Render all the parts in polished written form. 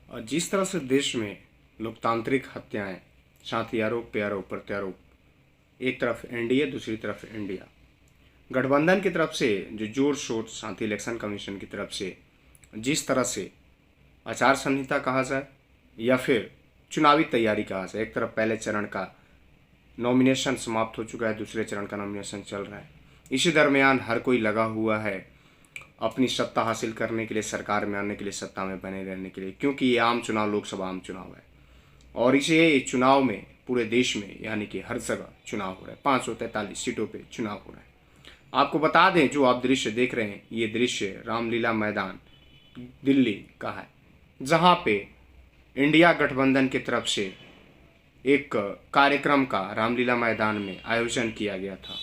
और जिस तरह से देश में लोकतांत्रिक हत्याएं, साथ ही आरोप पे आरोप प्रत्यारोप, एक तरफ एनडीए दूसरी तरफ इंडिया गठबंधन की तरफ से जो जोर शोर, साथ ही इलेक्शन कमीशन की तरफ से जिस तरह से आचार संहिता कहा जाए या फिर चुनावी तैयारी कहा जाए, एक तरफ पहले चरण का नॉमिनेशन समाप्त हो चुका है, दूसरे चरण का नॉमिनेशन चल रहा है। इसी दरमियान हर कोई लगा हुआ है अपनी सत्ता हासिल करने के लिए, सरकार में आने के लिए, सत्ता में बने रहने के लिए, क्योंकि ये आम चुनाव, लोकसभा आम चुनाव है और इसे चुनाव में पूरे देश में यानी कि हर जगह चुनाव हो रहा है। 543 सीटों पे चुनाव हो रहा है। आपको बता दें, जो आप दृश्य देख रहे हैं, ये दृश्य रामलीला मैदान दिल्ली का है, जहां पे इंडिया गठबंधन की तरफ से एक कार्यक्रम का रामलीला मैदान में आयोजन किया गया था,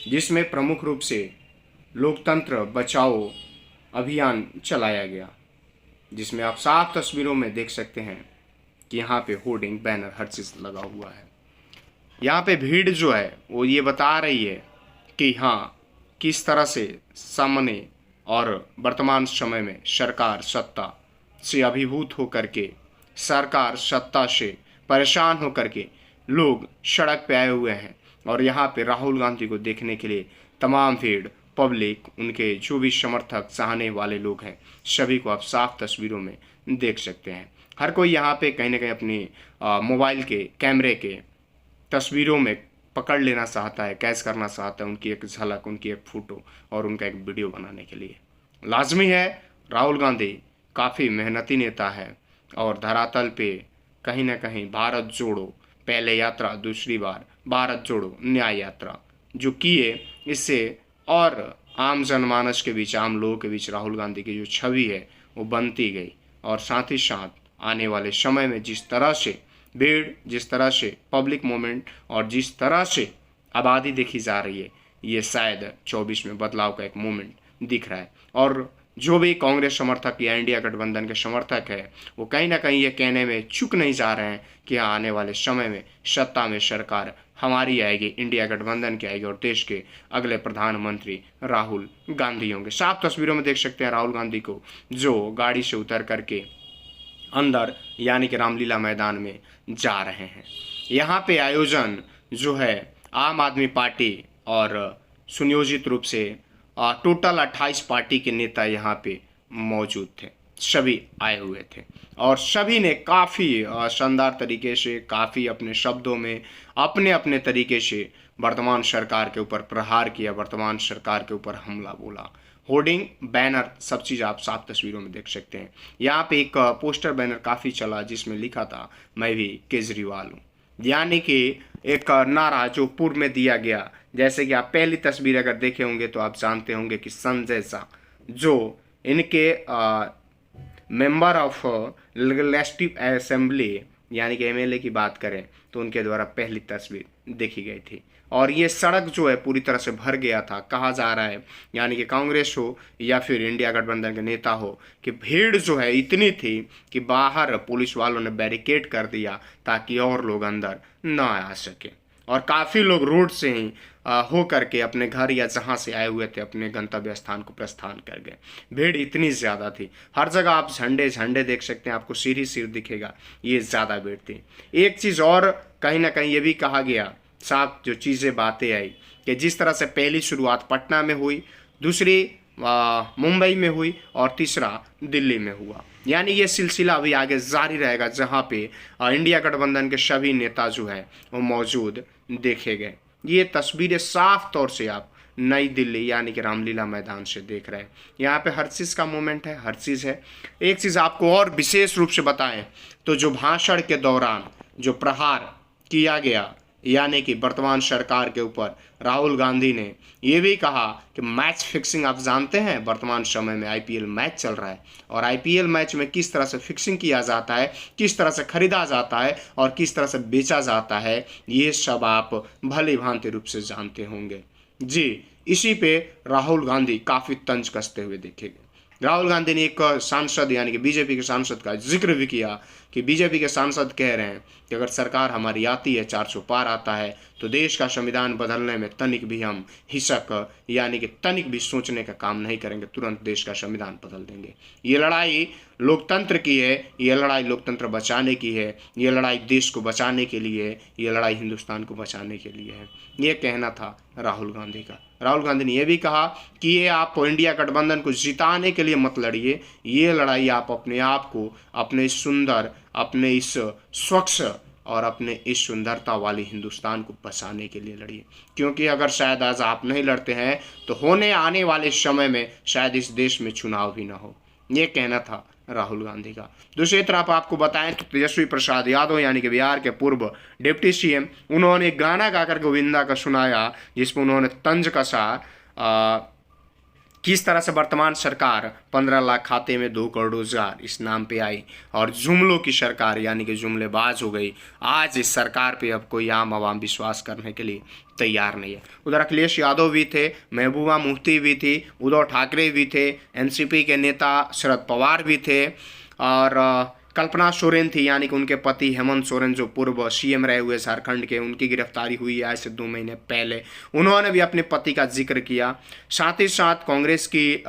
जिसमें प्रमुख रूप से लोकतंत्र बचाओ अभियान चलाया गया, जिसमें आप साफ तस्वीरों में देख सकते हैं कि यहाँ पे होर्डिंग, बैनर, हर चीज़ लगा हुआ है। यहाँ पे भीड़ जो है वो ये बता रही है कि हाँ, किस तरह से सामने और वर्तमान समय में सरकार सत्ता से अभिभूत होकर के, सरकार सत्ता से परेशान होकर के लोग सड़क पे आए हुए हैं और यहाँ पे राहुल गांधी को देखने के लिए तमाम भीड़, पब्लिक, उनके जो भी समर्थक, चाहने वाले लोग हैं, सभी को आप साफ तस्वीरों में देख सकते हैं। हर कोई यहाँ पे कहीं ना कहीं अपनी मोबाइल के कैमरे के तस्वीरों में पकड़ लेना चाहता है, कैच करना चाहता है उनकी एक झलक, उनकी एक फ़ोटो और उनका एक वीडियो बनाने के लिए। लाजमी है, राहुल गांधी काफ़ी मेहनती नेता है और धरातल पे कहीं ना कहीं भारत जोड़ो पहले यात्रा, दूसरी बार भारत जोड़ो न्याय यात्रा जो किए, इससे और आम जनमानस के बीच, आम लोगों के बीच राहुल गांधी की जो छवि है वो बनती गई। और साथ ही साथ आने वाले समय में जिस तरह से भीड़, जिस तरह से पब्लिक मूवमेंट और जिस तरह से आबादी देखी जा रही है, ये शायद 24 में बदलाव का एक मूवमेंट दिख रहा है। और जो भी कांग्रेस समर्थक या इंडिया गठबंधन के समर्थक है, वो कहीं ना कहीं ये कहने में चूक नहीं जा रहे हैं कि हाँ, आने वाले समय में सत्ता में सरकार हमारी आएगी, इंडिया गठबंधन की आएगी और देश के अगले प्रधानमंत्री राहुल गांधी होंगे। साफ तस्वीरों में देख सकते हैं राहुल गांधी को, जो गाड़ी से उतर करके अंदर यानी कि रामलीला मैदान में जा रहे हैं। यहाँ पे आयोजन जो है आम आदमी पार्टी और सुनियोजित रूप से टोटल 28 पार्टी के नेता यहाँ पे मौजूद थे, सभी आए हुए थे और सभी ने काफ़ी शानदार तरीके से, काफ़ी अपने शब्दों में, अपने अपने तरीके से वर्तमान सरकार के ऊपर प्रहार किया, वर्तमान सरकार के ऊपर हमला बोला। होर्डिंग, बैनर, सब चीज़ आप साफ तस्वीरों में देख सकते हैं। यहाँ पे एक पोस्टर बैनर काफ़ी चला जिसमें लिखा था, मैं भी केजरीवाल हूँ, यानी कि एक नारा जो पूर्व में दिया गया। जैसे कि आप पहली तस्वीर अगर देखे होंगे तो आप जानते होंगे कि संजय शाह, जो इनके मेंबर ऑफ लेजिस्लेटिव असेंबली यानी कि एमएलए की बात करें तो उनके द्वारा पहली तस्वीर देखी गई थी। और ये सड़क जो है पूरी तरह से भर गया था। कहा जा रहा है, यानी कि कांग्रेस हो या फिर इंडिया गठबंधन के नेता हो, कि भीड़ जो है इतनी थी कि बाहर पुलिस वालों ने बैरिकेड कर दिया ताकि और लोग अंदर ना आ सके और काफ़ी लोग रोड से ही हो करके अपने घर या जहाँ से आए हुए थे अपने गंतव्य स्थान को प्रस्थान कर गए। भीड़ इतनी ज़्यादा थी, हर जगह आप झंडे झंडे देख सकते हैं, आपको सीढ़ी सीढ़ी दिखेगा, ये ज़्यादा भीड़ थी। एक चीज़ और कहीं ना कहीं ये भी कहा गया, साफ जो चीज़ें बातें आई कि जिस तरह से पहली शुरुआत पटना में हुई, दूसरी मुंबई में हुई और तीसरा दिल्ली में हुआ, यानी ये सिलसिला अभी आगे जारी रहेगा, जहाँ पे इंडिया गठबंधन के सभी नेता जो है वो मौजूद देखे गए। ये तस्वीरें साफ तौर से आप नई दिल्ली यानी कि रामलीला मैदान से देख रहे हैं। यहाँ पे हर चीज़ का मूवमेंट है, हर चीज़ है। एक चीज़ आपको और विशेष रूप से बताएं तो जो भाषण के दौरान जो प्रहार किया गया यानी कि वर्तमान सरकार के ऊपर, राहुल गांधी ने ये भी कहा कि मैच फिक्सिंग, आप जानते हैं वर्तमान समय में आईपीएल मैच चल रहा है और आईपीएल मैच में किस तरह से फिक्सिंग किया जाता है, किस तरह से खरीदा जाता है और किस तरह से बेचा जाता है, ये सब आप भली भांति रूप से जानते होंगे। जी, इसी पे राहुल गांधी काफ़ी तंज कसते हुए देखेंगे। राहुल गांधी ने एक सांसद यानी कि बीजेपी के सांसद का जिक्र भी किया कि बीजेपी के सांसद कह रहे हैं कि अगर सरकार हमारी आती है, 400 पार आता है, तो देश का संविधान बदलने में तनिक भी हम हिचक यानी कि तनिक भी सोचने का काम नहीं करेंगे, तुरंत देश का संविधान बदल देंगे। ये लड़ाई लोकतंत्र की है, ये लड़ाई लोकतंत्र बचाने की है, ये लड़ाई देश को बचाने के लिए है, ये लड़ाई हिंदुस्तान को बचाने के लिए है। ये कहना था राहुल गांधी का। राहुल गांधी ने यह भी कहा कि ये आप इंडिया गठबंधन को जिताने के लिए मत लड़िए, ये लड़ाई आप अपने आप को, अपने सुंदर, अपने इस स्वच्छ और अपने इस सुंदरता वाली हिंदुस्तान को बचाने के लिए लड़िए। क्योंकि अगर शायद आज आप नहीं लड़ते हैं तो होने आने वाले समय में शायद इस देश में चुनाव भी ना हो। ये कहना था राहुल गांधी का। दूसरी तरफ आपको बताएं तो तेजस्वी प्रसाद यादव यानी कि बिहार के पूर्व डिप्टी सीएम, उन्होंने एक गाना गाकर गोविंदा का सुनाया जिसमें उन्होंने तंज कसा किस तरह से वर्तमान सरकार 15 लाख खाते में 2 करोड़ रोजगार इस नाम पे आई और जुमलों की सरकार यानी कि जुमलेबाज हो गई। आज इस सरकार पे अब कोई आम आवाम विश्वास करने के लिए तैयार नहीं है। उधर अखिलेश यादव भी थे, महबूबा मुफ्ती भी थी, उद्धव ठाकरे भी थे, एनसीपी के नेता शरद पवार भी थे और कल्पना सोरेन थी यानी कि उनके पति हेमंत सोरेन जो पूर्व सीएम रहे हुए झारखंड के, उनकी गिरफ्तारी हुई आज से 2 महीने पहले, उन्होंने भी अपने पति का जिक्र किया। साथ ही साथ कांग्रेस की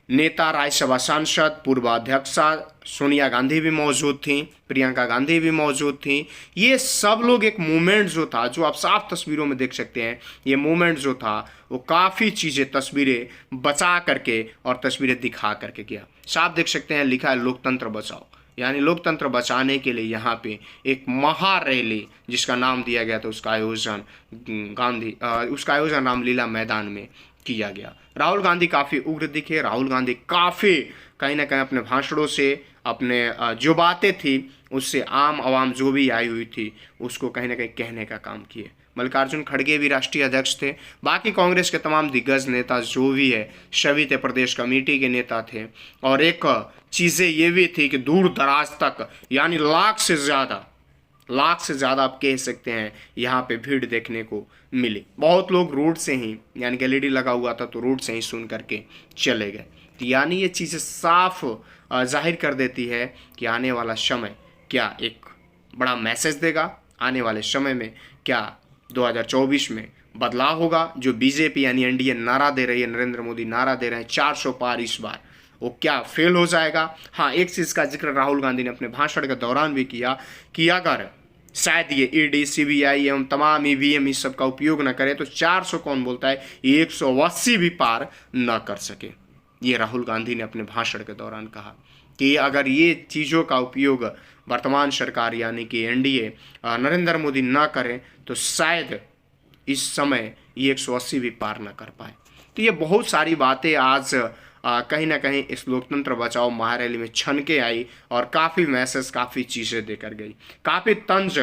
नेता, राज्यसभा सांसद, पूर्व अध्यक्षा सोनिया गांधी भी मौजूद थी, प्रियंका गांधी भी मौजूद थी। ये सब लोग एक मूवमेंट जो था, जो आप साफ तस्वीरों में देख सकते हैं, ये मूवमेंट जो था वो काफ़ी चीज़ें, तस्वीरें बचा करके और तस्वीरें दिखा करके किया। साफ देख सकते हैं, लिखा है लोकतंत्र बचाओ, यानी लोकतंत्र बचाने के लिए यहाँ पे एक महा रैली जिसका नाम दिया गया था, उसका आयोजन रामलीला मैदान में किया गया। राहुल गांधी काफ़ी उग्र दिखे। राहुल गांधी काफ़ी कहीं ना कहीं अपने भाषणों से, अपने जो बातें थी उससे आम आवाम जो भी आई हुई थी उसको कहीं ना कहीं कहने का काम किए। मल्लिकार्जुन खड़गे भी राष्ट्रीय अध्यक्ष थे, बाकी कांग्रेस के तमाम दिग्गज नेता जो भी है सभी थे, प्रदेश कमेटी के नेता थे। और एक चीज़ें ये भी थी कि दूर दराज तक यानी लाख से ज़्यादा आप कह सकते हैं यहाँ पे भीड़ देखने को मिली। बहुत लोग रोड से ही, यानी कि एलईडी लगा हुआ था तो रोड से ही सुन करके चले गए। तो यानी ये चीज़ें साफ जाहिर कर देती है कि आने वाला समय क्या एक बड़ा मैसेज देगा, आने वाले समय में क्या 2024 में बदलाव होगा। जो बीजेपी यानी एनडीए नारा दे रही है, नरेंद्र मोदी नारा दे रहे हैं 400 पार इस बार, वो क्या फेल हो जाएगा। हाँ, एक चीज़ का जिक्र राहुल गांधी ने अपने भाषण के दौरान भी किया कि अगर शायद ये ईडी, सीबीआई एवं तमाम ईवीएम इस सब का उपयोग न करे तो 400 कौन बोलता है, ये 180 भी पार न कर सके। ये राहुल गांधी ने अपने भाषण के दौरान कहा कि अगर ये चीज़ों का उपयोग वर्तमान सरकार यानी कि एनडीए नरेंद्र मोदी ना करें तो शायद इस समय ये 180 भी पार न कर पाए। तो ये बहुत सारी बातें आज कहीं ना कहीं इस लोकतंत्र बचाओ महारैली में छन के आई और काफ़ी मैसेज, काफ़ी चीज़ें देकर गई। काफ़ी तंज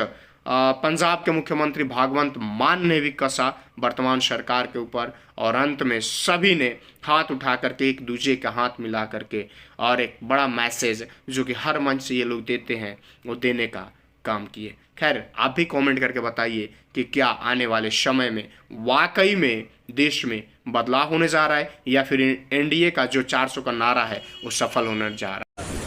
पंजाब के मुख्यमंत्री भगवंत मान ने भी कसा वर्तमान सरकार के ऊपर और अंत में सभी ने हाथ उठा करके एक दूसरे का हाथ मिला करके और एक बड़ा मैसेज जो कि हर मंच से ये लोग देते हैं वो देने का काम किए। खैर, आप भी कमेंट करके बताइए कि क्या आने वाले समय में वाकई में देश में बदलाव होने जा रहा है या फिर एनडीए का जो 400 का नारा है वो सफल होने जा रहा है।